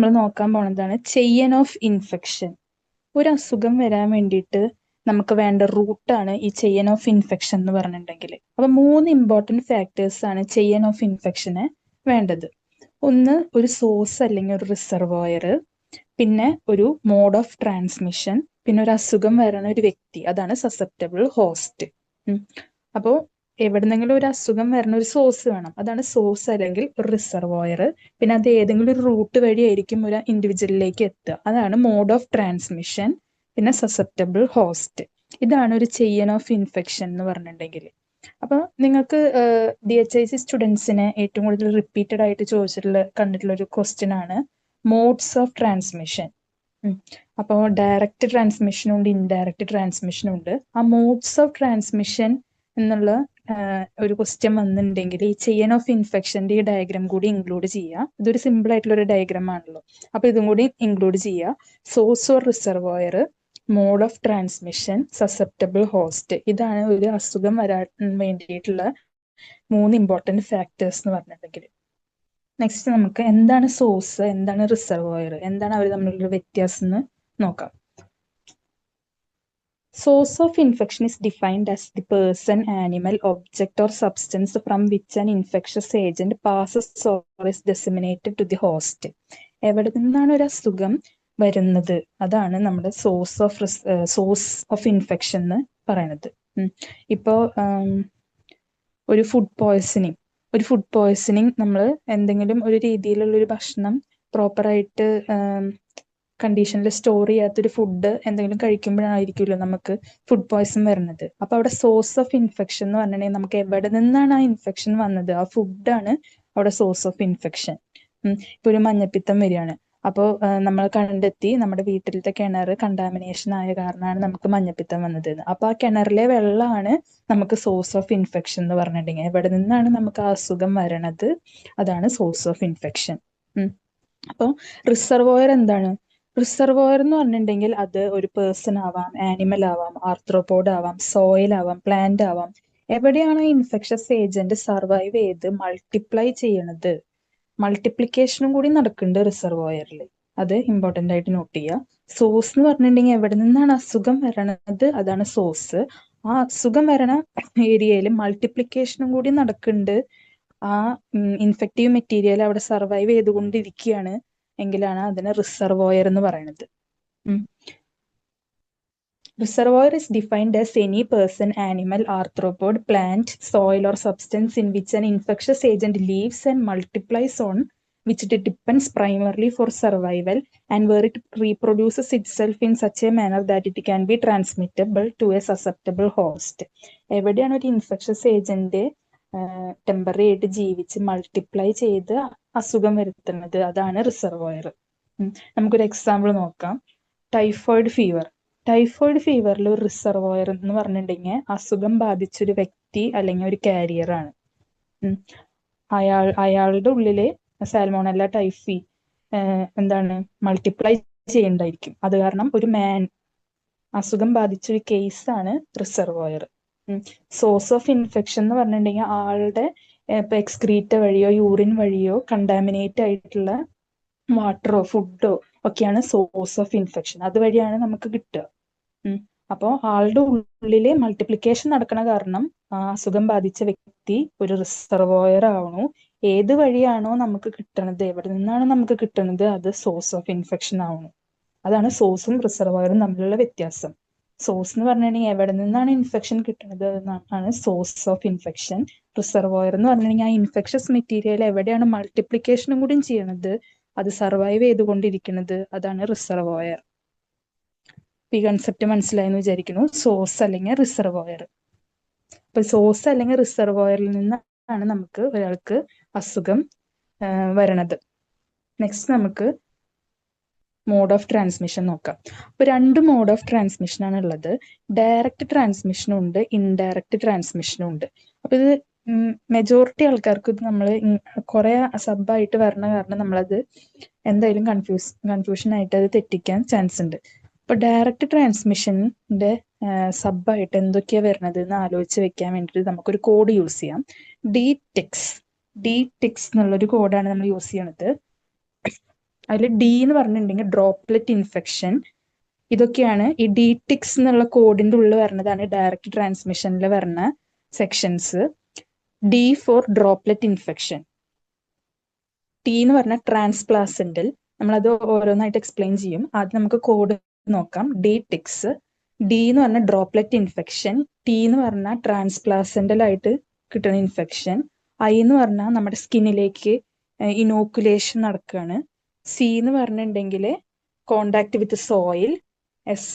നമ്മൾ നോക്കാൻ പോണതാണ് chain of infection. ഒരു അസുഖം വരാൻ വേണ്ടിയിട്ട് നമുക്ക് വേണ്ട റൂട്ടാണ് ഈ ചെയിൻ ഓഫ് ഇൻഫെക്ഷൻ എന്ന് പറഞ്ഞിട്ടുണ്ടെങ്കിൽ. അപ്പൊ 3 ഇമ്പോർട്ടൻറ്റ് ഫാക്ടേഴ്സ് ആണ് ചെയിൻ ഓഫ് ഇൻഫെക്ഷന് വേണ്ടത്. ഒന്ന്, ഒരു സോഴ്സ് അല്ലെങ്കിൽ ഒരു റിസർവോയർ, പിന്നെ ഒരു മോഡ് ഓഫ് ട്രാൻസ്മിഷൻ, പിന്നെ ഒരു അസുഖം വരണ ഒരു വ്യക്തി, അതാണ് സസെപ്റ്റബിൾ ഹോസ്റ്റ്. അപ്പോൾ എവിടെന്നെങ്കിലും ഒരു അസുഖം വരണ ഒരു സോഴ്സ് വേണം, അതാണ് സോഴ്സ് അല്ലെങ്കിൽ ഒരു റിസർവോയർ. പിന്നെ അത് ഏതെങ്കിലും ഒരു റൂട്ട് വഴി ആയിരിക്കും ഒരു ഇൻഡിവിജ്വലിലേക്ക് എത്തുക, അതാണ് മോഡ് ഓഫ് ട്രാൻസ്മിഷൻ. പിന്നെ സസെപ്റ്റബിൾ ഹോസ്റ്റ്. ഇതാണ് ഒരു ചെയിൻ ഓഫ് ഇൻഫെക്ഷൻ എന്ന് പറഞ്ഞിട്ടുണ്ടെങ്കിൽ. അപ്പൊ നിങ്ങൾക്ക് DHIC സ്റ്റുഡൻസിനെ ഏറ്റവും കൂടുതൽ റിപ്പീറ്റഡ് ആയിട്ട് കണ്ടിട്ടുള്ള ഒരു ക്വസ്റ്റ്യൻ ആണ് മോഡ്സ് ഓഫ് ട്രാൻസ്മിഷൻ. അപ്പോൾ ഡയറക്റ്റ് ട്രാൻസ്മിഷനും ഉണ്ട്, ഇൻഡയറക്റ്റ് ട്രാൻസ്മിഷനും ഉണ്ട്. ആ മോഡ്സ് ഓഫ് ട്രാൻസ്മിഷൻ എന്നുള്ള ഒരു ക്വസ്റ്റ്യൻ വന്നിട്ടുണ്ടെങ്കിൽ ഈ ചെയിൻ ഓഫ് ഇൻഫെക്ഷന്റെ ഈ ഡയഗ്രാം കൂടി ഇൻക്ലൂഡ് ചെയ്യുക. ഇതൊരു സിമ്പിൾ ആയിട്ടുള്ള ഒരു ഡയഗ്രാം ആണല്ലോ, അപ്പൊ ഇതും കൂടി ഇൻക്ലൂഡ് ചെയ്യുക. Source or reservoir, mode of transmission, susceptible host. ഇതാണ് ഒരു അസുഖം വരാൻ വേണ്ടിയിട്ടുള്ള 3 ഇമ്പോർട്ടൻറ്റ് ഫാക്ടേഴ്സ് എന്ന് പറഞ്ഞിട്ടുണ്ടെങ്കിൽ. നെക്സ്റ്റ് നമുക്ക് എന്താണ് സോഴ്സ്, എന്താണ് റിസർവോയർ, എന്താണ് അവർ തമ്മിലുള്ള വ്യത്യാസം എന്ന് നോക്കാം. Source of infection is defined as the person, animal, object or substance from which an infectious agent passes or is disseminated to the host. എവിടെ നിന്നാണ് ഒരു അസുഖം വരുന്നത്, അതാണ് നമ്മുടെ സോഴ്സ് ഓഫ് ഇൻഫെക്ഷൻ എന്ന് പറയുന്നത്. ഇപ്പോൾ ഒരു ഫുഡ് പോയ്സണിങ് നമ്മൾ എന്തെങ്കിലും ഒരു രീതിയിലുള്ള ഒരു ഭക്ഷണം പ്രോപ്പറായിട്ട് കണ്ടീഷനിൽ സ്റ്റോർ ചെയ്യാത്തൊരു ഫുഡ് എന്തെങ്കിലും കഴിക്കുമ്പോഴായിരിക്കുമല്ലോ നമുക്ക് ഫുഡ് പോയ്സൺ വരുന്നത്. അപ്പൊ അവിടെ സോഴ്സ് ഓഫ് ഇൻഫെക്ഷൻ എന്ന് പറഞ്ഞിട്ടുണ്ടെങ്കിൽ നമുക്ക് എവിടെ നിന്നാണ് ആ ഇൻഫെക്ഷൻ വന്നത്, ആ ഫുഡാണ് അവിടെ സോഴ്സ് ഓഫ് ഇൻഫെക്ഷൻ. ഇപ്പൊ ഒരു മഞ്ഞപ്പിത്തം വരികയാണ്, അപ്പോൾ നമ്മൾ കണ്ടെത്തി നമ്മുടെ വീട്ടിലത്തെ കിണർ കണ്ടാമിനേഷൻ ആയ കാരണമാണ് നമുക്ക് മഞ്ഞപ്പിത്തം വന്നത്. അപ്പൊ ആ കിണറിലെ വെള്ളമാണ് നമുക്ക് സോഴ്സ് ഓഫ് ഇൻഫെക്ഷൻ എന്ന് പറഞ്ഞിട്ടുണ്ടെങ്കിൽ എവിടെ നിന്നാണ് നമുക്ക് ആ അസുഖം വരണത്, അതാണ് സോഴ്സ് ഓഫ് ഇൻഫെക്ഷൻ. അപ്പോൾ റിസർവോയർ എന്താണ്? റിസർവോയർ എന്ന് പറഞ്ഞിട്ടുണ്ടെങ്കിൽ അത് ഒരു പേഴ്സൺ ആവാം, ആനിമൽ ആവാം, ആർത്രോപോഡ് ആവാം, സോയിൽ ആവാം, പ്ലാന്റ് ആവാം. എവിടെയാണ് ഇൻഫെക്ഷസ് ഏജന്റ് സർവൈവ് ചെയ്ത് മൾട്ടിപ്ലൈ ചെയ്യണത്, മൾട്ടിപ്ലിക്കേഷനും കൂടി നടക്കുന്നുണ്ട് റിസർവോയറിൽ, അത് ഇമ്പോർട്ടൻ്റ് ആയിട്ട് നോട്ട് ചെയ്യുക. സോഴ്സ് എന്ന് പറഞ്ഞിട്ടുണ്ടെങ്കിൽ എവിടെ നിന്നാണ് അസുഖം വരണത്, അതാണ് സോഴ്സ്. ആ അസുഖം വരണ ഏരിയയിൽ മൾട്ടിപ്ലിക്കേഷനും കൂടി നടക്കുന്നുണ്ട്, ആ ഇൻഫെക്റ്റീവ് മെറ്റീരിയൽ അവിടെ സർവൈവ് ചെയ്തുകൊണ്ടിരിക്കുകയാണ് എങ്കിലാണ് അതിനെ റിസർവോയർ എന്ന് പറയുന്നത്. Reservoir is defined as any person, animal, arthropod, plant, soil or substance in which an infectious agent lives and multiplies on which it depends primarily for survival and where it reproduces itself in such a manner that it can be transmittable to a susceptible host. എവിടെയാണ് ഒരു infectious agent temporary ആയിട്ട് ജീവിച്ച് multiply ചെയ്ത് അസുഖം വരുത്തുന്നത്, അതാണ് reservoir. നമുക്കൊരു example നോക്കാം. ടൈഫോയിഡ് ഫീവറിൽ ഒരു റിസർവോയർ എന്ന് പറഞ്ഞിട്ടുണ്ടെങ്കിൽ അസുഖം ബാധിച്ചൊരു വ്യക്തി അല്ലെങ്കിൽ ഒരു കാരിയർ ആണ്. അയാളുടെ ഉള്ളില് സാൽമോണല്ല ടൈഫി മൾട്ടിപ്ലൈ ചെയ്യണ്ടായിരിക്കും. അത് കാരണം ഒരു അസുഖം ബാധിച്ചൊരു കേസാണ് റിസർവോയർ. സോഴ്സ് ഓഫ് ഇൻഫെക്ഷൻ എന്ന് പറഞ്ഞിട്ടുണ്ടെങ്കിൽ ആളുടെ ഇപ്പൊ എക്സ്ക്രീറ്റ വഴിയോ യൂറിൻ വഴിയോ കണ്ടാമിനേറ്റ് ആയിട്ടുള്ള വാട്ടറോ ഫുഡോ ഒക്കെയാണ് സോഴ്സ് ഓഫ് ഇൻഫെക്ഷൻ. അതുവഴിയാണ് നമുക്ക് കിട്ടുക. അപ്പോൾ ആളുടെ ഉള്ളില് മൾട്ടിപ്ലിക്കേഷൻ നടക്കണ കാരണം ആ അസുഖം ബാധിച്ച വ്യക്തി ഒരു റിസർവോയർ ആവണു. ഏത് വഴിയാണോ നമുക്ക് കിട്ടണത്, എവിടെ നിന്നാണ് നമുക്ക് കിട്ടുന്നത്, അത് സോഴ്സ് ഓഫ് ഇൻഫെക്ഷൻ ആവണു. അതാണ് സോഴ്സും റിസർവോയറും തമ്മിലുള്ള വ്യത്യാസം. സോഴ്സ് എന്ന് പറഞ്ഞിട്ടുണ്ടെങ്കിൽ എവിടെ നിന്നാണ് ഇൻഫെക്ഷൻ കിട്ടുന്നത് എന്നാണ് സോഴ്സ് ഓഫ് ഇൻഫെക്ഷൻ. റിസർവോയർ എന്ന് പറഞ്ഞിട്ടുണ്ടെങ്കിൽ ആ ഇൻഫെക്ഷസ് മെറ്റീരിയൽ എവിടെയാണ് മൾട്ടിപ്ലിക്കേഷനും കൂടി ചെയ്യണത്, അത് സർവൈവ് ചെയ്തുകൊണ്ടിരിക്കുന്നത്, അതാണ് റിസർവോയർ. ഈ കൺസെപ്റ്റ് മനസ്സിലായെന്ന് വിചാരിക്കുന്നു. സോഴ്സ് അല്ലെങ്കിൽ റിസർവോയർ. അപ്പൊ സോഴ്സ് അല്ലെങ്കിൽ റിസർവോയറിൽ നിന്നാണ് നമുക്ക് ഒരാൾക്ക് അസുഖം വരണത്. നെക്സ്റ്റ് നമുക്ക് മോഡ് ഓഫ് ട്രാൻസ്മിഷൻ നോക്കാം. അപ്പൊ 2 മോഡ് ഓഫ് ട്രാൻസ്മിഷൻ ആണ് ഉള്ളത്. ഡയറക്റ്റ് ട്രാൻസ്മിഷനും ഉണ്ട്, ഇൻഡയറക്റ്റ് ട്രാൻസ്മിഷനും ഉണ്ട്. അപ്പൊ ഇത് മെജോറിറ്റി ആൾക്കാർക്ക് ഇത് നമ്മൾ കുറെ സബായിട്ട് വരണ കാരണം നമ്മളത് എന്തായാലും കൺഫ്യൂഷൻ ആയിട്ട് അത് തെറ്റിക്കാൻ ചാൻസ് ഉണ്ട്. അപ്പൊ ഡയറക്റ്റ് ട്രാൻസ്മിഷന്റെ സബായിട്ട് എന്തൊക്കെയാ വരുന്നത് എന്ന് ആലോചിച്ച് വെക്കാൻ വേണ്ടിയിട്ട് നമുക്കൊരു കോഡ് യൂസ് ചെയ്യാം. DTEX എന്നുള്ളൊരു കോഡാണ് നമ്മൾ യൂസ് ചെയ്യണത്. അതിൽ ഡി എന്ന് പറഞ്ഞിട്ടുണ്ടെങ്കിൽ ഡ്രോപ്ലെറ്റ് ഇൻഫെക്ഷൻ. ഇതൊക്കെയാണ് ഈ DTICS എന്നുള്ള കോഡിന്റെ ഉള്ളിൽ വരുന്നതാണ് ഡയറക്റ്റ് ട്രാൻസ്മിഷനിൽ വരുന്ന sections. D for droplet infection. T എന്ന് പറഞ്ഞാൽ ട്രാൻസ്പ്ലാസെന്റൽ. നമ്മളത് ഓരോന്നായിട്ട് എക്സ്പ്ലെയിൻ ചെയ്യും. ആദ്യം നമുക്ക് കോഡ് നോക്കാം. DTICS. ഡി എന്ന് പറഞ്ഞാൽ ഡ്രോപ്ലെറ്റ് ഇൻഫെക്ഷൻ. ടി എന്ന് പറഞ്ഞാൽ ട്രാൻസ്പ്ലാസെന്റൽ ആയിട്ട് കിട്ടുന്ന ഇൻഫെക്ഷൻ. ഐ എന്ന് പറഞ്ഞാൽ നമ്മുടെ സ്കിന്നിലേക്ക് ഇനോക്കുലേഷൻ നടക്കുകയാണ്. സി എന്ന് പറഞ്ഞിട്ടുണ്ടെങ്കിൽ കോണ്ടാക്ട് വിത്ത് സോയിൽ. എസ്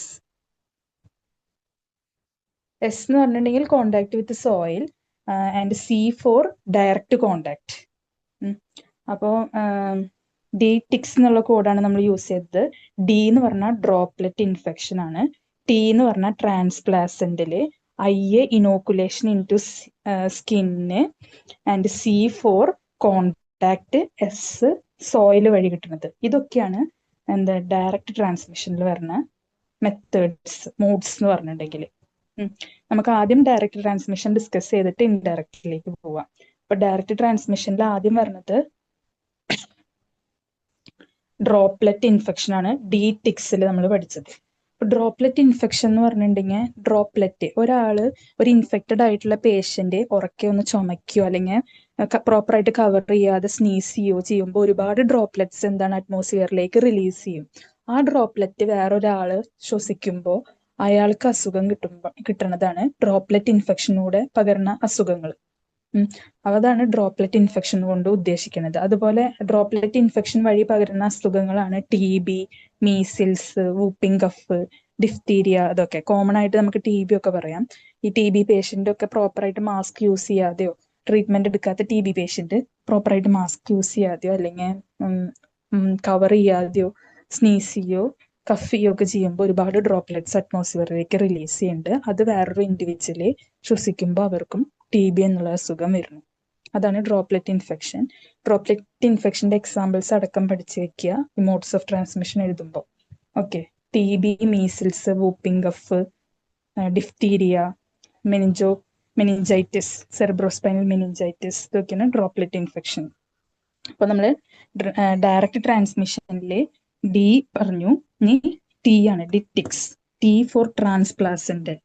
എന്ന് പറഞ്ഞിട്ടുണ്ടെങ്കിൽ contact with soil. And C for direct contact. അപ്പോൾ DTICS എന്നുള്ള കോഡാണ് നമ്മൾ യൂസ് ചെയ്തത്. ഡി എന്ന് പറഞ്ഞാൽ ഡ്രോപ്ലെറ്റ് ഇൻഫെക്ഷൻ ആണ്. ടി എന്ന് പറഞ്ഞാൽ transplacental. I inoculation into skin. And C for contact. S soil വഴി കിട്ടുന്നത്. ഇതൊക്കെയാണ് എന്താ ഡയറക്റ്റ് ട്രാൻസ്മിഷനിൽ വരുന്ന മെത്തേഡ്സ്, മോഡ്സ് എന്ന് പറഞ്ഞിട്ടുണ്ടെങ്കിൽ. നമുക്ക് ആദ്യം ഡയറക്റ്റ് ട്രാൻസ്മിഷൻ ഡിസ്കസ് ചെയ്തിട്ട് ഇൻഡയറക്റ്റിലേക്ക് പോവാം. അപ്പൊ ഡയറക്റ്റ് ട്രാൻസ്മിഷനിൽ ആദ്യം വരുന്നത് ഡ്രോപ്ലെറ്റ് ഇൻഫെക്ഷൻ ആണ്. DTICSൽ നമ്മൾ പഠിച്ചത്. ഡ്രോപ്ലെറ്റ് ഇൻഫെക്ഷൻ എന്ന് പറഞ്ഞിട്ടുണ്ടെങ്കിൽ ഡ്രോപ്ലെറ്റ് ഒരാള് ഒരു ഇൻഫെക്റ്റഡ് ആയിട്ടുള്ള പേഷ്യന്റ് ഉറക്കെ ഒന്ന് ചുമയ്ക്കോ അല്ലെങ്കിൽ പ്രോപ്പറായിട്ട് കവർ ചെയ്യാതെ സ്നീസ് ചെയ്യോ ചെയ്യുമ്പോൾ ഒരുപാട് ഡ്രോപ്ലെറ്റ്സ് എന്താണ് അറ്റ്മോസ്ഫിയറിലേക്ക് റിലീസ് ചെയ്യും. ആ ഡ്രോപ്ലെറ്റ് വേറൊരാള് ശ്വസിക്കുമ്പോൾ അയാൾക്ക് അസുഖം കിട്ടുന്നതാണ് ഡ്രോപ്ലെറ്റ് ഇൻഫെക്ഷനൂടെ പകരുന്ന അസുഖങ്ങൾ. അതാണ് ഡ്രോപ്ലെറ്റ് ഇൻഫെക്ഷൻ കൊണ്ട് ഉദ്ദേശിക്കുന്നത്. അതുപോലെ ഡ്രോപ്ലെറ്റ് ഇൻഫെക്ഷൻ വഴി പകരുന്ന അസുഖങ്ങളാണ് TB, measles, whooping cough, diphtheria. അതൊക്കെ കോമൺ ആയിട്ട് നമുക്ക് TB ഒക്കെ പറയാം. ഈ TB പേഷ്യന്റ് ഒക്കെ പ്രോപ്പറായിട്ട് മാസ്ക് യൂസ് ചെയ്യാതെയോ ട്രീറ്റ്മെന്റ് എടുക്കാത്ത TB പേഷ്യന്റ് പ്രോപ്പറായിട്ട് മാസ്ക് യൂസ് ചെയ്യാതെയോ അല്ലെങ്കിൽ കവർ ചെയ്യാതെയോ സ്നീസ് ചെയ്യോ കഫ് ചെയ്യോ ഒക്കെ ചെയ്യുമ്പോൾ ഒരുപാട് ഡ്രോപ്ലെറ്റ്സ് അറ്റ്മോസ്ഫിയറിലേക്ക് റിലീസ് ചെയ്യുന്നുണ്ട്. അത് വേറൊരു ഇൻഡിവിജ്വല് ശ്വസിക്കുമ്പോൾ അവർക്കും TB എന്നുള്ള അസുഖം വരുന്നു. അതാണ് ഡ്രോപ്ലെറ്റ് ഇൻഫെക്ഷൻ. ഡ്രോപ്ലെറ്റ് ഇൻഫെക്ഷന്റെ എക്സാമ്പിൾസ് അടക്കം പഠിച്ചു വെക്കുക ഈ മോഡ്സ് ഓഫ് ട്രാൻസ്മിഷൻ എഴുതുമ്പോൾ. Okay, TB, measles, whooping cough, diphtheria, meningitis, cerebrospinal meningitis, ഇതൊക്കെയാണ് ഡ്രോപ്ലെറ്റ് ഇൻഫെക്ഷൻ. അപ്പൊ നമ്മൾ ഡയറക്റ്റ് ട്രാൻസ്മിഷനിൽ ഡി പറഞ്ഞു. ഇനി ടി ആണ്, DTICS. T for transplacental.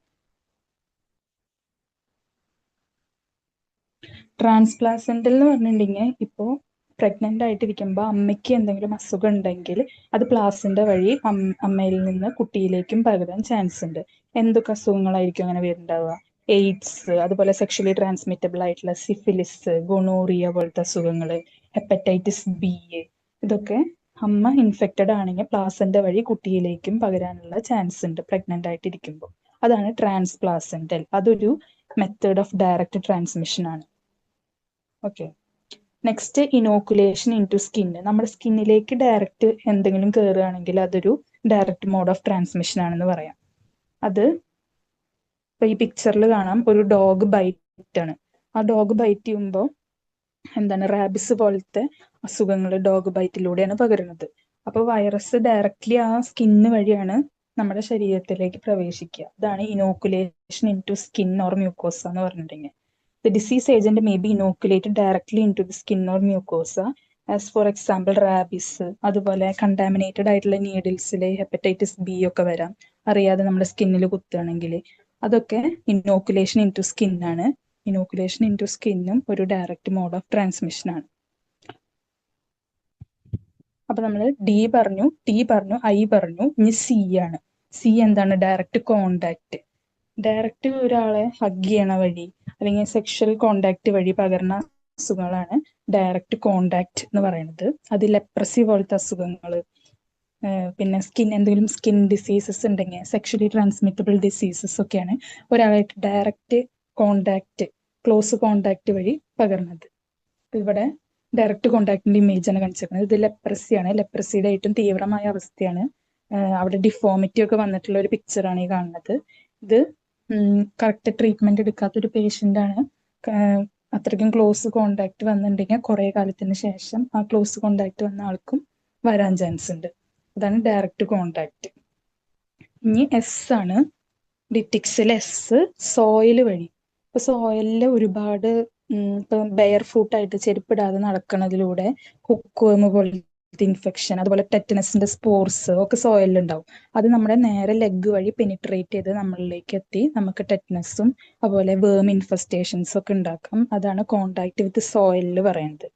Transplacental എന്ന് പറഞ്ഞിട്ടുണ്ടെങ്കിൽ ഇപ്പോൾ പ്രഗ്നന്റ് ആയിട്ടിരിക്കുമ്പോൾ അമ്മയ്ക്ക് എന്തെങ്കിലും അസുഖം ഉണ്ടെങ്കിൽ അത് പ്ലാസെന്റ വഴി അമ്മയിൽ നിന്ന് കുട്ടിയിലേക്കും പകരാൻ ചാൻസ് ഉണ്ട്. എന്തൊക്കെ അസുഖങ്ങളായിരിക്കും അങ്ങനെ വരുന്നുണ്ടാവുക? എയ്ഡ്സ്, അതുപോലെ സെക്ഷലി ട്രാൻസ്മിറ്റബിൾ ആയിട്ടുള്ള സിഫിലിസ്, ഗൊണോറിയ പോലത്തെ അസുഖങ്ങൾ, ഹെപ്പറ്റൈറ്റിസ് B. ഇതൊക്കെ അമ്മ ഇൻഫെക്റ്റഡ് ആണെങ്കിൽ പ്ലാസെന്റ വഴി കുട്ടിയിലേക്കും പകരാനുള്ള ചാൻസ് ഉണ്ട് പ്രഗ്നന്റ് ആയിട്ടിരിക്കുമ്പോൾ. അതാണ് ട്രാൻസ്പ്ലാസെന്റൽ. അതൊരു മെത്തേഡ് ഓഫ് ഡയറക്റ്റ് ട്രാൻസ്മിഷൻ ആണ്. Okay, next inoculation into skin. നമ്മുടെ സ്കിന്നിലേക്ക് ഡയറക്റ്റ് എന്തെങ്കിലും കയറുകയാണെങ്കിൽ അതൊരു ഡയറക്റ്റ് മോഡ് ഓഫ് ട്രാൻസ്മിഷൻ ആണെന്ന് പറയാം. അത് ഇപ്പൊ ഈ പിക്ചറിൽ കാണാം, ഒരു ഡോഗ് ബൈറ്റ് ആണ്. ആ ഡോഗ് ബൈറ്റ് ചെയ്യുമ്പോൾ എന്താണ് റാബിസ് പോലത്തെ അസുഖങ്ങൾ ഡോഗ് ബൈറ്റിലൂടെയാണ് പകരുന്നത്. അപ്പോൾ വൈറസ് ഡയറക്റ്റ്ലി ആ സ്കിന്ന് വഴിയാണ് നമ്മുടെ ശരീരത്തിലേക്ക് പ്രവേശിക്കുക. അതാണ് inoculation into skin or mucosa എന്ന് പറഞ്ഞിട്ടുണ്ടെങ്കിൽ. The disease agent may be inoculated directly into the skin or mucosa, as for example rabies. അതുപോലെ കണ്ടാമിനേറ്റഡ് ആയിട്ടുള്ള നീഡിൽസിൽ ഹെപ്പറ്റൈറ്റിസ് B ഒക്കെ വരാം, അറിയാതെ നമ്മുടെ സ്കിന്നിൽ കുത്തുകയാണെങ്കിൽ. അതൊക്കെ ഇനോക്കുലേഷൻ ഇൻ ടു സ്കിൻ ആണ്. ഇനോക്കുലേഷൻ ഇൻ ടു സ്കിന്നും ഒരു ഡയറക്റ്റ് മോഡ് ഓഫ് ട്രാൻസ്മിഷൻ ആണ്. അപ്പൊ നമ്മൾ D പറഞ്ഞു, T പറഞ്ഞു, I പറഞ്ഞു. ഇനി C ആണ്. C എന്താണ്? Direct contact. ഡയറക്റ്റ് ഒരാളെ ഹഗ് ചെയ്യണ വഴി അല്ലെങ്കിൽ സെക്ഷൽ കോണ്ടാക്ട് വഴി പകർന്ന അസുഖങ്ങളാണ് ഡയറക്റ്റ് കോണ്ടാക്ട് എന്ന് പറയുന്നത്. അത് ലെപ്രസി പോലത്തെ അസുഖങ്ങൾ, പിന്നെ എന്തെങ്കിലും സ്കിൻ ഡിസീസസ് ഉണ്ടെങ്കിൽ സെക്ഷലി ട്രാൻസ്മിറ്റബിൾ ഡിസീസസ് ഒക്കെയാണ് ഒരാളായിട്ട് ഡയറക്റ്റ് കോണ്ടാക്ട്, ക്ലോസ് കോണ്ടാക്ട് വഴി പകർന്നത്. ഇവിടെ ഡയറക്റ്റ് കോണ്ടാക്ടിന്റെ ഇമേജ് ആണ് കാണിച്ചിരിക്കുന്നത്. ഇത് ലെപ്രസിയാണ്. ലെപ്രസിയുടെ ഏറ്റവും തീവ്രമായ അവസ്ഥയാണ്. അവിടെ ഡിഫോമിറ്റി ഒക്കെ വന്നിട്ടുള്ള ഒരു പിക്ചറാണ് ഈ കാണുന്നത്. ഇത് കറക്റ്റ് ട്രീറ്റ്മെന്റ് എടുക്കാത്ത ഒരു പേഷ്യന്റ് ആണ്. അത്രയ്ക്കും ക്ലോസ് കോണ്ടാക്ട് വന്നിട്ടുണ്ടെങ്കിൽ കുറെ കാലത്തിന് ശേഷം ആ ക്ലോസ് കോണ്ടാക്ട് വന്ന ആൾക്കും വരാൻ ചാൻസ് ഉണ്ട്. അതാണ് ഡയറക്റ്റ് കോണ്ടാക്ട്. ഇനി S ആണ്. DTICSൽ S സോയിൽ വഴി. ഇപ്പൊ സോയിലില് ഒരുപാട് ഇപ്പൊ ബെയർ ഫൂട്ടായിട്ട് ചെരുപ്പിടാതെ നടക്കുന്നതിലൂടെ ഹുക്ക് വേം പോലത്തെ ഇൻഫെക്ഷൻ, അതുപോലെ ടെറ്റനസിന്റെ സ്പോർസ് ഒക്കെ സോയിലിൽ ഉണ്ടാവും. അത് നമ്മുടെ നേരെ ലെഗ് വഴി പെനിട്രേറ്റ് ചെയ്ത് നമ്മളിലേക്ക് എത്തി നമുക്ക് ടെറ്റനസും അതുപോലെ വേം ഇൻഫെസ്റ്റേഷൻസ് ഒക്കെ ഉണ്ടാക്കാം. അതാണ് കോണ്ടാക്ട് വിത്ത് സോയിലിൽ പറയുന്നത്.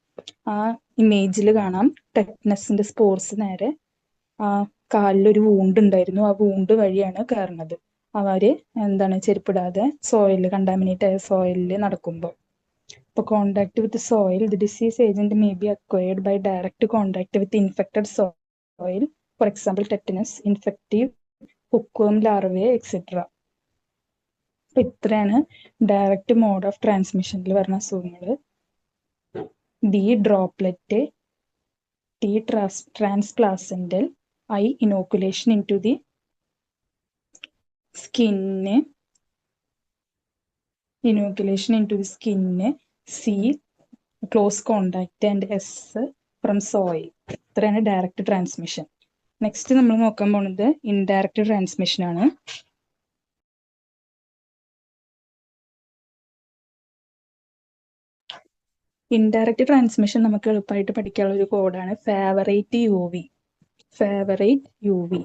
ആ ഇമേജിൽ കാണാം ടെറ്റനസിന്റെ സ്പോർസ് നേരെ ആ കാലിലൊരു വൂണ്ട് ഉണ്ടായിരുന്നു, ആ വൂണ്ട് വഴിയാണ് കയറുന്നത്. അവര് ചെരുപ്പിടാതെ സോയിലിൽ, കണ്ടാമിനേറ്റ് ആയ സോയിലിൽ നടക്കുമ്പോൾ. ഇപ്പൊ contact with soil, the disease agent may be acquired by direct contact with infected soil, for example tetanus, infective hookworm larvae etcetera. അപ്പൊ ഇത്രയാണ് ഡയറക്റ്റ് മോഡ് ഓഫ് ട്രാൻസ്മിഷനിൽ വരുന്ന അസുഖങ്ങൾ. D droplet, T transplacental, I inoculation into the skin, inoculation into the skin, C close contact, and S from soil. ഇത്രയാണ് direct transmission. Next നമ്മൾ നോക്കാൻ പോകുന്നത് indirect transmission ആണ്. ഇൻഡയറക്റ്റ് ട്രാൻസ്മിഷൻ നമുക്ക് എളുപ്പമായിട്ട് പഠിക്കാനുള്ള ഒരു കോഡാണ് favourite U V. Favourite U V.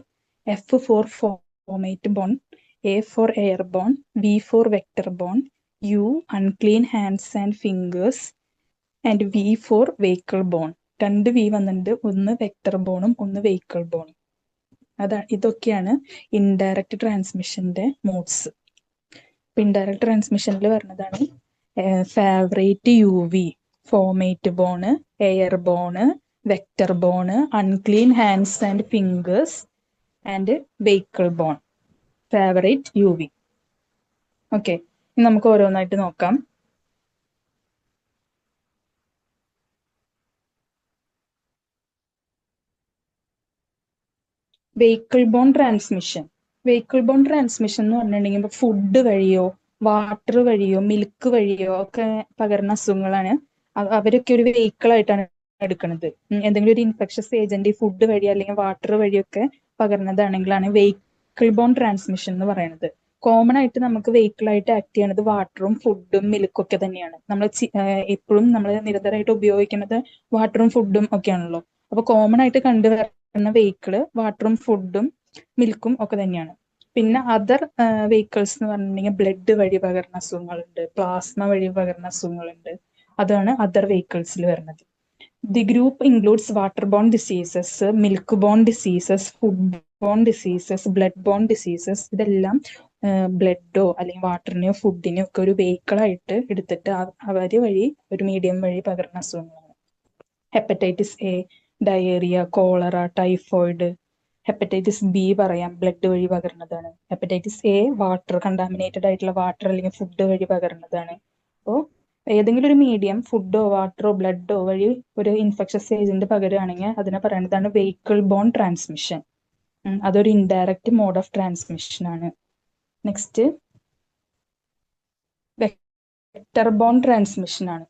F for fomite borne, A for air borne, V for vector borne, U unclean hands and fingers, and V for vehicle borne. രണ്ട് V വന്നിട്ടുണ്ട്, ഒന്ന് vector ബോണും ഒന്ന് വെഹിക്കിൾ ബോണും. ഇതൊക്കെയാണ് indirect ട്രാൻസ്മിഷന്റെ modes. Indirect ട്രാൻസ്മിഷനിൽ വരുന്നതാണ് favourite U V, fomite borne, air born, vector borne, unclean hands and fingers, and vehicle borne. Favourite U V. Okay, നമുക്ക് ഓരോന്നായിട്ട് നോക്കാം. Vehicle borne transmission. Vehicle borne transmission എന്ന് പറഞ്ഞിട്ടുണ്ടെങ്കിൽ ഇപ്പൊ ഫുഡ് വഴിയോ വാട്ടർ വഴിയോ മിൽക്ക് വഴിയോ ഒക്കെ പകരുന്ന അസുഖങ്ങളാണ്. അവരൊക്കെ ഒരു വെഹിക്കിൾ ആയിട്ടാണ് എടുക്കുന്നത്. എന്തെങ്കിലും ഒരു ഇൻഫെക്ഷസ് ഏജന്റ് ഫുഡ് വഴി അല്ലെങ്കിൽ വാട്ടർ വഴിയൊക്കെ പകരുന്നതാണെങ്കിലാണ് വെഹിക്കിൾ ബോൺ ട്രാൻസ്മിഷൻ എന്ന് പറയുന്നത്. കോമൺ ആയിട്ട് നമുക്ക് വെഹിക്കിൾ ആയിട്ട് ആക്ട് ചെയ്യുന്നത് വാട്ടറും ഫുഡും മിൽക്കും ഒക്കെ തന്നെയാണ്. നമ്മൾ എപ്പോഴും നമ്മൾ നിരന്തരമായിട്ട് ഉപയോഗിക്കുന്നത് വാട്ടറും ഫുഡും ഒക്കെയാണല്ലോ. അപ്പൊ കോമൺ ആയിട്ട് കണ്ടുവരുന്ന വെഹിക്കിള് വാട്ടറും ഫുഡും മിൽക്കും ഒക്കെ തന്നെയാണ്. പിന്നെ അതർ വെഹിക്കിൾസ് എന്ന് പറഞ്ഞിട്ടുണ്ടെങ്കിൽ ബ്ലഡ് വഴി പകരുന്ന അസുഖങ്ങളുണ്ട്, പ്ലാസ്മ വഴി പകരുന്ന അസുഖങ്ങളുണ്ട്. അതാണ് അതർ വെഹിക്കിൾസിൽ വരുന്നത്. The group includes water bone diseases, milk bone diseases, food bone diseases, blood bone diseases. ഇതെല്ലാം ബ്ലഡോ അല്ലെങ്കിൽ വാട്ടറിനെയോ ഫുഡിനെയോ ഒക്കെ ഒരു വെഹിക്കിളായിട്ട് എടുത്തിട്ട് അവര് വഴി ഒരു മീഡിയം വഴി പകരുന്ന അസുഖങ്ങളാണ്. Hepatitis A, diarrhoea, cholera, typhoid. Hepatitis B പറയാം, ബ്ലഡ് വഴി പകരുന്നതാണ്. ഹെപ്പറ്റൈറ്റിസ് എ വാട്ടർ, കണ്ടാമിനേറ്റഡ് ആയിട്ടുള്ള വാട്ടർ അല്ലെങ്കിൽ ഫുഡ് വഴി പകരുന്നതാണ്. അപ്പോൾ ഏതെങ്കിലും ഒരു മീഡിയം ഫുഡോ വാട്ടറോ ബ്ലഡോ വഴി ഒരു ഇൻഫെക്ഷസ് ഏജന്റ് പകരുകയാണെങ്കിൽ അതിനെ പറയുന്നതാണ് വെഹിക്കിൾ ബോൺ ട്രാൻസ്മിഷൻ. അതൊരു ഇൻഡയറക്റ്റ് മോഡ് ഓഫ് ട്രാൻസ്മിഷൻ ആണ്. നെക്സ്റ്റ് വെക്ടർ ബോൺ ട്രാൻസ്മിഷൻ ആണ്.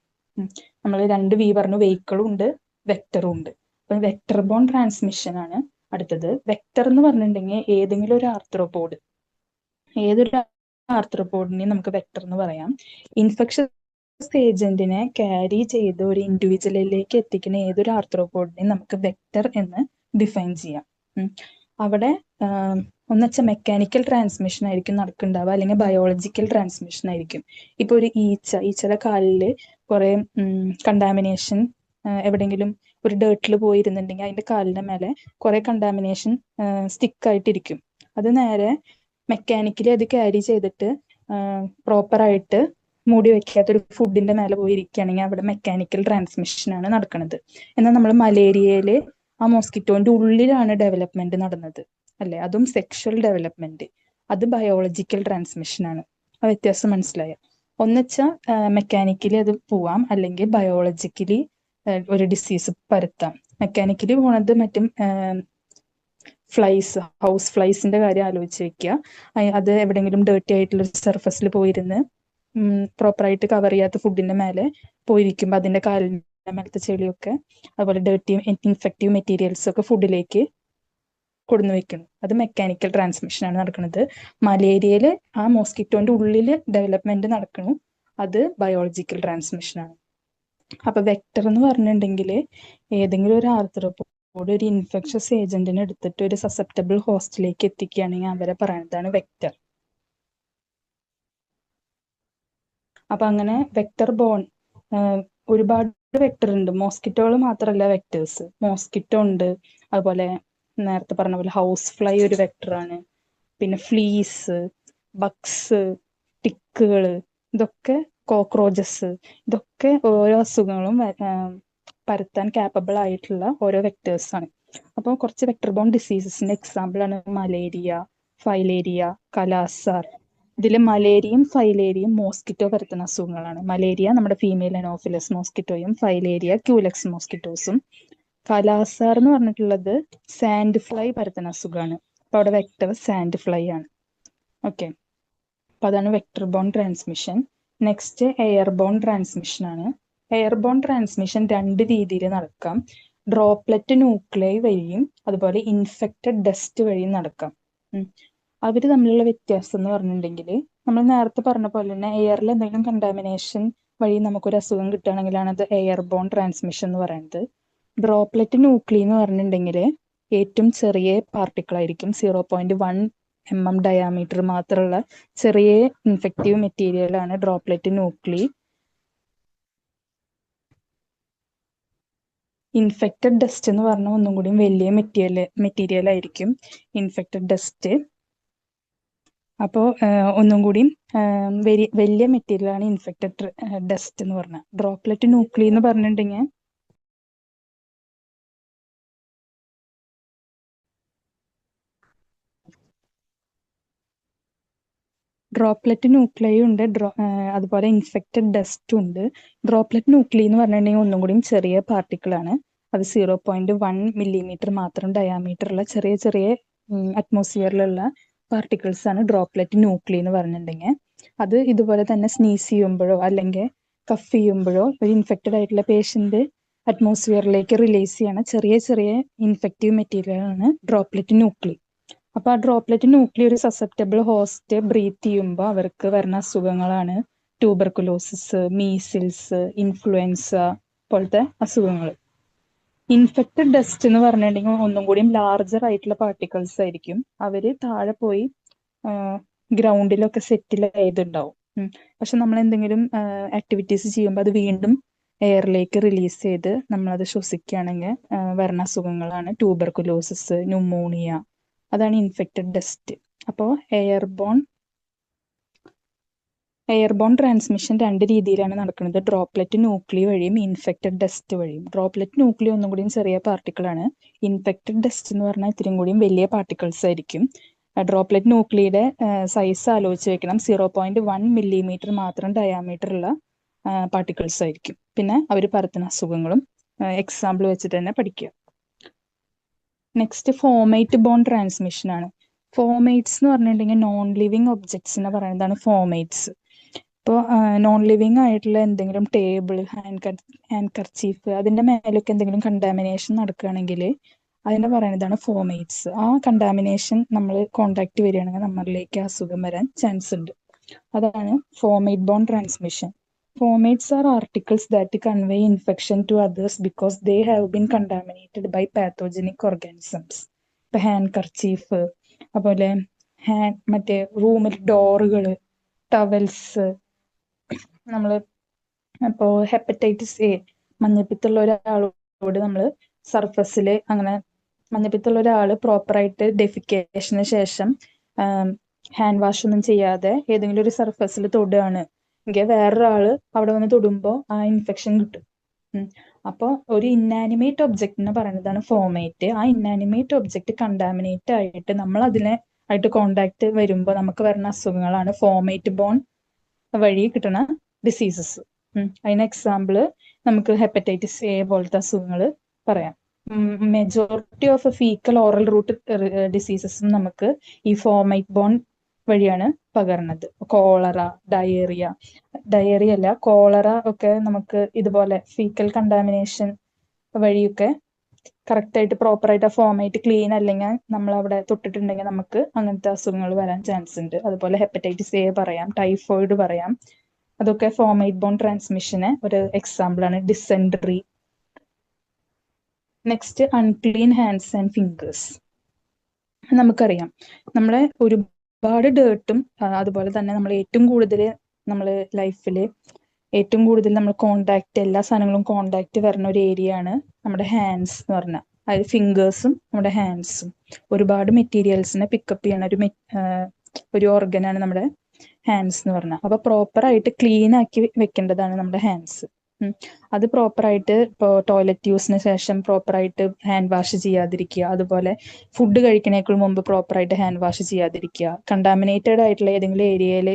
നമ്മൾ രണ്ട് വി പറഞ്ഞു, വെഹിക്കിളും ഉണ്ട് വെക്ടറും ഉണ്ട്. അപ്പൊ വെക്ടർ ബോൺ ട്രാൻസ്മിഷൻ ആണ് അടുത്തത്. വെക്ടർ എന്ന് പറഞ്ഞിട്ടുണ്ടെങ്കിൽ ഏതെങ്കിലും ഒരു ആർത്രോപോഡ്, ഏതൊരു ആർത്രോപോഡിനെയും നമുക്ക് വെക്ടർ എന്ന് പറയാം. ഇൻഫെക്ഷസ് ഏജന്റിനെ ക്യാരി ചെയ്ത് ഒരു ഇൻഡിവിജ്വലിലേക്ക് എത്തിക്കുന്ന ഏതൊരു ആർത്രോപോഡിനെയും നമുക്ക് വെക്ടർ എന്ന് ഡിഫൈൻ ചെയ്യാം. അവിടെ ഒന്നുവെച്ചാൽ മെക്കാനിക്കൽ ട്രാൻസ്മിഷൻ ആയിരിക്കും നടക്കുന്നുണ്ടാവുക, അല്ലെങ്കിൽ ബയോളജിക്കൽ ട്രാൻസ്മിഷൻ ആയിരിക്കും. ഇപ്പൊ ഒരു ഈച്ചയുടെ കാലിൽ കുറെ കണ്ടാമിനേഷൻ, എവിടെയെങ്കിലും ഒരു ഡേർട്ടിൽ പോയിരുന്നുണ്ടെങ്കിൽ അതിന്റെ കാലിന്റെ മേലെ കുറെ കണ്ടാമിനേഷൻ സ്റ്റിക്കായിട്ടിരിക്കും. അത് നേരെ മെക്കാനിക്കലി അത് ക്യാരി ചെയ്തിട്ട് പ്രോപ്പറായിട്ട് മൂടി വെക്കാത്തൊരു ഫുഡിന്റെ മേലെ പോയിരിക്കുകയാണെങ്കിൽ അവിടെ മെക്കാനിക്കൽ ട്രാൻസ്മിഷൻ ആണ് നടക്കുന്നത്. എന്നാൽ നമ്മൾ മലേറിയയില് ആ മോസ്കിറ്റോന്റെ ഉള്ളിലാണ് ഡെവലപ്മെന്റ് നടന്നത്, അല്ലെ? അതും സെക്ഷൽ ഡെവലപ്മെന്റ്. അത് ബയോളജിക്കൽ ട്രാൻസ്മിഷൻ ആണ്. ആ വ്യത്യാസം മനസ്സിലായ? ഒന്നുവെച്ചാൽ മെക്കാനിക്കലി അത് പോവാം, അല്ലെങ്കിൽ ബയോളജിക്കലി ഒരു ഡിസീസ് പരത്താം. മെക്കാനിക്കലി പോണത് മറ്റും ഫ്ലൈസ്, ഹൗസ് ഫ്ലൈസിന്റെ കാര്യം ആലോചിച്ച് വെക്കുക. അത് എവിടെയെങ്കിലും ഡേർട്ടി ആയിട്ടുള്ള സർഫസിൽ പോയിരുന്ന് പ്രോപ്പറായിട്ട് കവർ ചെയ്യാത്ത ഫുഡിന്റെ മേലെ പോയിരിക്കുമ്പോൾ അതിന്റെ കാലിന്റെ മേലത്തെ ചെളിയൊക്കെ അതുപോലെ ഡേർട്ടി ഇൻഫെക്റ്റീവ് മെറ്റീരിയൽസ് ഒക്കെ ഫുഡിലേക്ക് കൊടുന്നു വെക്കുന്നു. അത് മെക്കാനിക്കൽ ട്രാൻസ്മിഷൻ ആണ് നടക്കുന്നത്. മലേറിയയില് ആ മോസ്കിറ്റോന്റെ ഉള്ളിൽ ഡെവലപ്മെന്റ് നടക്കുന്നു, അത് ബയോളജിക്കൽ ട്രാൻസ്മിഷൻ ആണ്. അപ്പൊ വെക്ടർ എന്ന് പറഞ്ഞിട്ടുണ്ടെങ്കിൽ ഏതെങ്കിലും ഒരു ആർത്രോപോഡ് ഒരു ഇൻഫെക്ഷസ് ഏജന്റിനെ എടുത്തിട്ട് ഒരു സസെപ്റ്റബിൾ ഹോസ്റ്റിലേക്ക് എത്തിക്കുകയാണെങ്കിൽ അവരെ പറയുന്നതാണ് വെക്റ്റർ. അപ്പൊ അങ്ങനെ വെക്റ്റർ ബോൺ ഒരുപാട് വെക്ടർ ഉണ്ട്. മോസ്കിറ്റോകൾ മാത്രമല്ല വെക്ടേഴ്സ്. മോസ്കിറ്റോ ഉണ്ട്, അതുപോലെ നേരത്തെ പറഞ്ഞ പോലെ ഹൗസ് ഫ്ലൈ ഒരു വെക്ടറാണ്. പിന്നെ ഫ്ലീസ്, ബഗ്സ്, ടിക്കുകള്, ഇതൊക്കെ കോക്രോച്ചസ്, ഇതൊക്കെ ഓരോ അസുഖങ്ങളും പരത്താൻ കാപ്പബിൾ ആയിട്ടുള്ള ഓരോ വെക്ടേഴ്സ് ആണ്. അപ്പോൾ കുറച്ച് വെക്ടർ ബോൺ ഡിസീസസിന്റെ എക്സാമ്പിൾ ആണ് മലേറിയ, ഫൈലേരിയ, കലാസാർ. ഇതിൽ മലേറിയയും ഫൈലേരിയയും മോസ്കിറ്റോ പരത്തുന്ന അസുഖങ്ങളാണ്. മലേറിയ നമ്മുടെ ഫീമെയിൽ അനോഫിലസ് മോസ്കിറ്റോയും ഫൈലേരിയ ക്യൂലെക്സ് മോസ്കിറ്റോസും. കലാസാർ എന്ന് പറഞ്ഞിട്ടുള്ളത് സാൻഡ് ഫ്ലൈ പരത്തുന്ന അസുഖമാണ്. അപ്പൊ അവിടെ വെക്ടർ സാൻഡ് ഫ്ലൈ ആണ്. ഓക്കെ, അപ്പൊ അതാണ് vector borne transmission. Next airborne transmission ആണ്. എയർ ബോൺ ട്രാൻസ്മിഷൻ രണ്ട് രീതിയിൽ നടക്കാം. ഡ്രോപ്ലെറ്റ് ന്യൂക്ലിയൈ വഴിയും അതുപോലെ ഇൻഫെക്റ്റഡ് ഡസ്റ്റ് വഴിയും നടക്കാം. അവർ തമ്മിലുള്ള വ്യത്യാസം എന്ന് പറഞ്ഞിട്ടുണ്ടെങ്കിൽ നമ്മൾ നേരത്തെ പറഞ്ഞ പോലെ തന്നെ എയറിൽ എന്തെങ്കിലും കണ്ടാമിനേഷൻ വഴി നമുക്കൊരു അസുഖം കിട്ടുകയാണെങ്കിലാണ് അത് എയർ ബോൺ ട്രാൻസ്മിഷൻ എന്ന് പറയുന്നത്. ഡ്രോപ്ലെറ്റ് ന്യൂക്ലി എന്ന് പറഞ്ഞിട്ടുണ്ടെങ്കിൽ ഏറ്റവും ചെറിയ പാർട്ടിക്കിൾ ആയിരിക്കും. 0.1 ഡയാമീറ്റർ മാത്രമുള്ള ചെറിയ ഇൻഫെക്റ്റീവ് മെറ്റീരിയൽ ആണ് ഡ്രോപ്ലെറ്റ് ന്യൂക്ലി. ഇൻഫെക്റ്റഡ് ഡസ്റ്റ് എന്ന് പറഞ്ഞാൽ ഒന്നും കൂടി വലിയ മെറ്റീരിയൽ ആയിരിക്കും ഇൻഫെക്റ്റഡ് ഡസ്റ്റ്. അപ്പോൾ ഒന്നും കൂടി വലിയ മെറ്റീരിയൽ ആണ് ഇൻഫെക്റ്റഡ് ഡസ്റ്റ് എന്ന് പറഞ്ഞാൽ. ഡ്രോപ്ലെറ്റ് ന്യൂക്ലി എന്ന് പറഞ്ഞിട്ടുണ്ടെങ്കിൽ ഡ്രോപ്ലെറ്റ് ന്യൂക്ലിയൈ ഉണ്ട്, അതുപോലെ ഇൻഫെക്റ്റഡ് ഡസ്റ്റും ഉണ്ട്. ഡ്രോപ്ലെറ്റ് ന്യൂക്ലി എന്ന് പറഞ്ഞിട്ടുണ്ടെങ്കിൽ ഒന്നും കൂടി ചെറിയ പാർട്ടിക്കിൾ ആണ്. അത് 0.1 മാത്രം ഡയാമീറ്റർ ഉള്ള ചെറിയ ചെറിയ അറ്റ്മോസ്ഫിയറിലുള്ള പാർട്ടിക്കിൾസ് ആണ് ഡ്രോപ്ലെറ്റ് ന്യൂക്ലി എന്ന് പറഞ്ഞിട്ടുണ്ടെങ്കിൽ. അത് ഇതുപോലെ തന്നെ സ്നീസ് ചെയ്യുമ്പോഴോ അല്ലെങ്കിൽ കഫ് ചെയ്യുമ്പോഴോ ഒരു ഇൻഫെക്റ്റഡ് ആയിട്ടുള്ള പേഷ്യന്റ് അറ്റ്മോസ്ഫിയറിലേക്ക് റിലീസ് ചെയ്യണ ചെറിയ ചെറിയ ഇൻഫെക്റ്റീവ് മെറ്റീരിയൽ ആണ് ഡ്രോപ്ലെറ്റ് ന്യൂക്ലി. അപ്പൊ ആ ഡ്രോപ്ലെറ്റ് ന്യൂക്ലി ഒരു സസെപ്റ്റബിൾ ഹോസ്റ്റ് ബ്രീത്ത് ചെയ്യുമ്പോൾ അവർക്ക് വരുന്ന അസുഖങ്ങളാണ് ട്യൂബർകുലോസിസ്, മീസിൽസ്, ഇൻഫ്ലുവൻസ പോലത്തെ അസുഖങ്ങൾ. ഇൻഫെക്റ്റഡ് ഡസ്റ്റ് എന്ന് പറഞ്ഞിട്ടുണ്ടെങ്കിൽ ഒന്നും കൂടി ലാർജർ ആയിട്ടുള്ള പാർട്ടിക്കിൾസ് ആയിരിക്കും. അവര് താഴെ പോയി ഗ്രൗണ്ടിലൊക്കെ സെറ്റിൽ ചെയ്തിട്ടുണ്ടാവും. പക്ഷെ നമ്മൾ എന്തെങ്കിലും ആക്ടിവിറ്റീസ് ചെയ്യുമ്പോൾ അത് വീണ്ടും എയറിലേക്ക് റിലീസ് ചെയ്ത് നമ്മളത് ശ്വസിക്കുകയാണെങ്കിൽ വരുന്ന അസുഖങ്ങളാണ് ട്യൂബർകുലോസിസ്, ന്യൂമോണിയ. അതാണ് ഇൻഫെക്റ്റഡ് ഡസ്റ്റ്. അപ്പോൾ എയർബോൺ ട്രാൻസ്മിഷൻ രണ്ട് രീതിയിലാണ് നടക്കുന്നത്. ഡ്രോപ്ലെറ്റ് ന്യൂക്ലി വഴിയും ഇൻഫെക്റ്റഡ് ഡസ്റ്റ് വഴിയും. ഡ്രോപ്ലെറ്റ് ന്യൂക്ലി ഒന്നും കൂടിയും ചെറിയ പാർട്ടിക്കിൾ ആണ്. ഇൻഫെക്റ്റഡ് ഡസ്റ്റ് എന്ന് പറഞ്ഞാൽ ഇത്രയും കൂടിയും വലിയ പാർട്ടിക്കിൾസ് ആയിരിക്കും. ഡ്രോപ്ലെറ്റ് ന്യൂക്ലിയുടെ സൈസ് ആലോചിച്ച് വെക്കണം. 0.1 മാത്രം ഡയാമീറ്റർ ഉള്ള പാർട്ടിക്കിൾസ് ആയിരിക്കും. പിന്നെ അവർ പരത്തുന്ന അസുഖങ്ങളും എക്സാമ്പിൾ വെച്ചിട്ട് തന്നെ പഠിക്കുക. നെക്സ്റ്റ് ഫോമേറ്റ് ബോൺ ട്രാൻസ്മിഷൻ ആണ്. ഫോമേറ്റ്സ് എന്ന് പറഞ്ഞിട്ടുണ്ടെങ്കിൽ നോൺ ലിവിങ് ഒബ്ജക്ട്സിനെ പറയുന്നതാണ് ഫോമേറ്റ്സ്. ഇപ്പോൾ നോൺ ലിവിങ് ആയിട്ടുള്ള എന്തെങ്കിലും ടേബിൾ, ഹാൻഡ് കർച്ചീഫ്, അതിന്റെ മേലൊക്കെ എന്തെങ്കിലും കണ്ടാമിനേഷൻ നടക്കുകയാണെങ്കിൽ അതിനെ പറയുന്നതാണ് ഫോമേറ്റ്സ്. ആ കണ്ടാമിനേഷൻ നമ്മൾ കോണ്ടാക്ട് വരികയാണെങ്കിൽ നമ്മളിലേക്ക് അസുഖം വരാൻ ചാൻസ് ഉണ്ട്. അതാണ് fomite borne transmission. Fomites are articles that convey infection to others because they have been contaminated by pathogenic organisms. ഇപ്പൊ ഹാൻഡ് കർച്ചീഫ്, അതുപോലെ മറ്റേ റൂമിൽ ഡോറുകൾ, ടവൽസ്. നമ്മൾ ഇപ്പോൾ ഹെപ്പറ്റൈറ്റിസ് എ മഞ്ഞപ്പിത്തുള്ള ഒരാളോട് നമ്മൾ സർഫസിൽ അങ്ങനെ മഞ്ഞപ്പിത്തുള്ള ഒരാൾ പ്രോപ്പറായിട്ട് ഡെഫിക്കേഷന് ശേഷം ഹാൻഡ് വാഷ് ഒന്നും ചെയ്യാതെ ഏതെങ്കിലും ഒരു സർഫസിൽ തൊടുകയാണ് എങ്കിൽ വേറൊരാള് അവിടെ വന്ന് തൊടുമ്പോൾ ആ ഇൻഫെക്ഷൻ കിട്ടും. അപ്പോൾ ഒരു ഇന്നാനിമേറ്റ് ഒബ്ജക്റ്റിനെ പറയുന്നതാണ് ഫോമേറ്റ്. ആ ഇന്നാനിമേറ്റ് ഒബ്ജക്റ്റ് കണ്ടാമിനേറ്റ് ആയിട്ട് നമ്മൾ അതിനെ ആയിട്ട് കോണ്ടാക്ട് വരുമ്പോൾ നമുക്ക് വരുന്ന അസുഖങ്ങളാണ് ഫോമേറ്റ് ബോൺ വഴി കിട്ടുന്ന ഡിസീസസ്. അതിന് എക്സാമ്പിള് നമുക്ക് ഹെപ്പറ്റൈറ്റിസ് എ പോലത്തെ അസുഖങ്ങൾ പറയാം. Majority of faecal oral route ഡിസീസസും നമുക്ക് ഈ ഫോമേറ്റ് ബോൺ വഴിയാണ് പകർന്നത്. കോളറ, ഡയേറിയ അല്ല, കോളറ ഒക്കെ നമുക്ക് ഇതുപോലെ ഫീക്കൽ കണ്ടാമിനേഷൻ വഴിയൊക്കെ കറക്റ്റായിട്ട് പ്രോപ്പറായിട്ട് ആ ഫോമേറ്റ് ക്ലീൻ അല്ലെങ്കിൽ നമ്മൾ അവിടെ തൊട്ടിട്ടുണ്ടെങ്കിൽ നമുക്ക് അങ്ങനത്തെ അസുഖങ്ങൾ വരാൻ ചാൻസ് ഉണ്ട്. അതുപോലെ ഹെപ്പറ്റൈറ്റിസ് എ പറയാം, ടൈഫോയിഡ് പറയാം. അതൊക്കെ ഫോമേറ്റ് ബോൺ ട്രാൻസ്മിഷന് ഒരു എക്സാമ്പിൾ ആണ്. Dysentery. Next unclean hands and fingers. നമുക്കറിയാം നമ്മളെ ഒരുപാട് ഡേർട്ടും അതുപോലെ തന്നെ നമ്മൾ ഏറ്റവും കൂടുതൽ നമ്മൾ ലൈഫിൽ ഏറ്റവും കൂടുതൽ നമ്മൾ കോണ്ടാക്ട് എല്ലാ സാധനങ്ങളും കോണ്ടാക്ട് വരുന്ന ഒരു ഏരിയ ആണ് നമ്മുടെ ഹാൻഡ്സ് എന്ന് പറഞ്ഞാൽ. അതായത് ഫിംഗേഴ്സും നമ്മുടെ ഹാൻഡ്സും ഒരുപാട് മെറ്റീരിയൽസിനെ പിക്കപ്പ് ചെയ്യണ ഒരു ഓർഗനാണ് നമ്മുടെ ഹാൻഡ്സ് എന്ന് പറഞ്ഞാൽ. അപ്പൊ പ്രോപ്പർ ആയിട്ട് ക്ലീൻ ആക്കി വെക്കേണ്ടതാണ് നമ്മുടെ ഹാൻഡ്സ്. അത് പ്രോപ്പറായിട്ട് ഇപ്പോൾ ടോയ്ലറ്റ് യൂസിന് ശേഷം പ്രോപ്പറായിട്ട് ഹാൻഡ് വാഷ് ചെയ്യാതിരിക്കുക, അതുപോലെ ഫുഡ് കഴിക്കണേക്കാൾ മുമ്പ് പ്രോപ്പറായിട്ട് ഹാൻഡ് വാഷ് ചെയ്യാതിരിക്കുക, കണ്ടാമിനേറ്റഡ് ആയിട്ടുള്ള ഏതെങ്കിലും ഏരിയയിൽ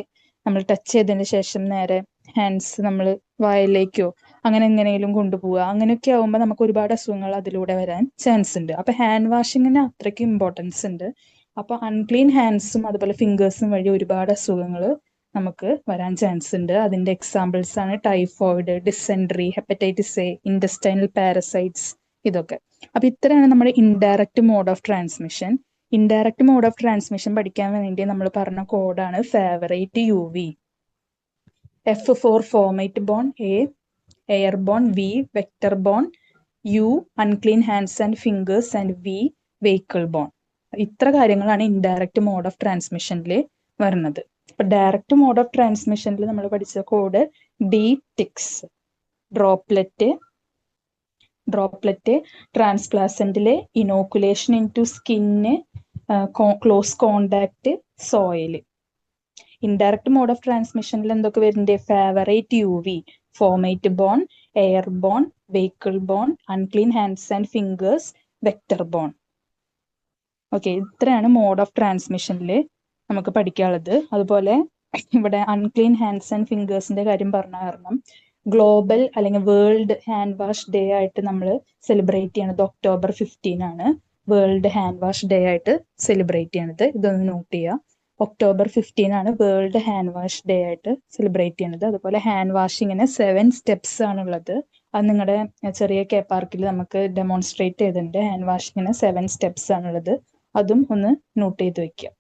നമ്മൾ ടച്ച് ചെയ്തതിന് ശേഷം നേരെ ഹാൻഡ്സ് നമ്മൾ വായിലേക്കോ അങ്ങനെ എങ്ങനെയും കൊണ്ടുപോവുക, അങ്ങനെയൊക്കെ ആകുമ്പോൾ നമുക്ക് ഒരുപാട് അസുഖങ്ങൾ അതിലൂടെ വരാൻ ചാൻസ് ഉണ്ട്. അപ്പൊ ഹാൻഡ് വാഷിങ്ങിന് അത്രയ്ക്ക് ഇമ്പോർട്ടൻസ് ഉണ്ട്. അപ്പൊ അൺക്ലീൻ ഹാൻഡ്സും അതുപോലെ ഫിംഗേഴ്സും വഴി ഒരുപാട് അസുഖങ്ങൾ നമുക്ക് വരാൻ ചാൻസ് ഉണ്ട്. അതിന്റെ എക്സാമ്പിൾസ് ആണ് typhoid, dysentery, hepatitis A, intestinal parasites, ഇതൊക്കെ. അപ്പൊ ഇത്രയാണ് നമ്മുടെ indirect mode of transmission. Indirect mode of transmission പഠിക്കാൻ വേണ്ടി നമ്മൾ പറഞ്ഞ കോഡാണ് favourite UV. F for fomite borne, A air borne, V vector borne, U unclean hands and fingers and V vehicle borne. ഇത്ര കാര്യങ്ങളാണ് ഇൻഡയറക്റ്റ് മോഡ് ഓഫ് ട്രാൻസ്മിഷനിൽ വരുന്നത്. ഇപ്പൊ direct mode of ട്രാൻസ്മിഷനിൽ നമ്മൾ പഠിച്ച കോഡ് D-TICS. ഡ്രോപ്ലെറ്റ്, ട്രാൻസ്പ്ലാസന്റിലെ inoculation into skin, close contact, soil. Indirect mode of ട്രാൻസ്മിഷനിൽ എന്തൊക്കെ വരുന്നുണ്ട്? Favourite UV, fomite borne, air borne, vehicle borne, unclean hands and fingers, vector borne. Okay, ഇത്രയാണ് mode of ട്രാൻസ്മിഷനിൽ നമുക്ക് പഠിക്കാനുള്ളത്. അതുപോലെ ഇവിടെ അൺക്ലീൻ ഹാൻഡ്സ് ആൻഡ് ഫിംഗേഴ്സിന്റെ കാര്യം പറഞ്ഞ കാരണം ഗ്ലോബൽ അല്ലെങ്കിൽ വേൾഡ് ഹാൻഡ് വാഷ് ഡേ ആയിട്ട് നമ്മൾ സെലിബ്രേറ്റ് ചെയ്യണത് October 15 ആണ്. വേൾഡ് ഹാൻഡ് വാഷ് ഡേ ആയിട്ട് സെലിബ്രേറ്റ് ചെയ്യണത്. ഇതൊന്ന് നോട്ട് ചെയ്യുക. October 15 ആണ് വേൾഡ് ഹാൻഡ് വാഷ് ഡേ ആയിട്ട് സെലിബ്രേറ്റ് ചെയ്യണത്. അതുപോലെ ഹാൻഡ് വാഷിങ്ങിന് 7 സ്റ്റെപ്സ് ആണുള്ളത്. അത് നിങ്ങളുടെ ചെറിയ കെ പാർക്കിൽ നമുക്ക് ഡെമോൺസ്ട്രേറ്റ് ചെയ്തിട്ടുണ്ട്. ഹാൻഡ് വാഷിങ്ങിന് 7 സ്റ്റെപ്സ് ആണുള്ളത്. അതും ഒന്ന് നോട്ട് ചെയ്ത് വെക്കുക.